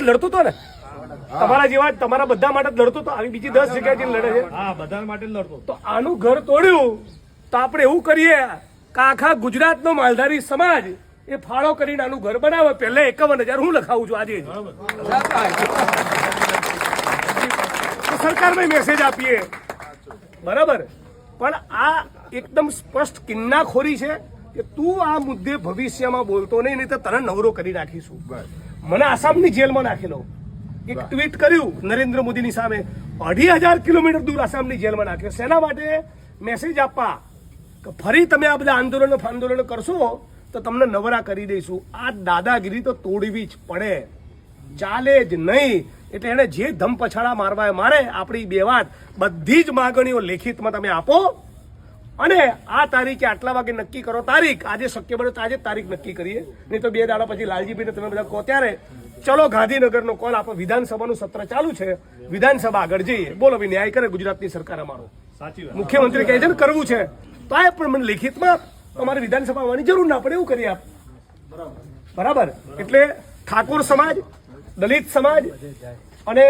લડતો હતો ને, તમારા જેવા તમારા બધા માટે જ લડતો હતો. આવી બીજી 10 જગ્યાએ લડે છે. હા, બધા માટે લડતો. તો આનું ઘર તોડ્યું તો આપણે એવું કરીએ કે આખા ગુજરાતનો માલધારી સમાજ એ ફાળો કરીને આનું ઘર બનાવે. પહેલા 51,000 હું લખાવું છું આજે જ. સરકારને મેસેજ આપીએ, બરાબર. પણ આ એકદમ સ્પષ્ટ કિન્નાખોરી છે કે તું આ મુદ્દે ભવિષ્યમાં બોલતો નહીં તો તને નવરો કરી નાખીશું. મને આસામની જેલમાં નાખેલો, એક ટ્વીટ કર્યું નરેન્દ્ર મોદીની સામે, 2,500 કિલોમીટર દૂર આસામની જેલમાં નાખ્યો. શેના માટે? મેસેજ આપવા કે ફરી તમે આ બધા આંદોલનો કરશો તો તમને નવરા કરી દઈશું. આ દાદાગીરી તો તોડવી જ પડે, ચાલે જ નહીં. એટલે એને જે ધમ પછાડા મારવા મારે. આપણી બે વાત, બધી જ માગણીઓ લેખિતમાં તમે આપો અને આ તારીખે આટલા વાગે નક્કી કરો તારીખ. આજે શક્ય બને તો આજે તારીખ નક્કી કરીએ, નહીં તો 2 દાડા પછી લાલજીભાઈને તમે બધા કહો ત્યારે ચલો ગાંધીનગરનો કોલ આપો. વિધાનસભાનું સત્ર ચાલુ છે, વિધાનસભા આગળ જઈએ. બોલો ભાઈ, ન્યાય કરે ગુજરાતની સરકાર અમારો. સાચી વાત. મુખ્યમંત્રી કહે છે ને કરવું છે તો આ પણ મને લેખિતમાં તમારે વિધાનસભા આવવાની જરૂર ના પડે એવું કરી આપ. બરાબર. એટલે ઠાકોર સમાજ, દલિત સમાજ અને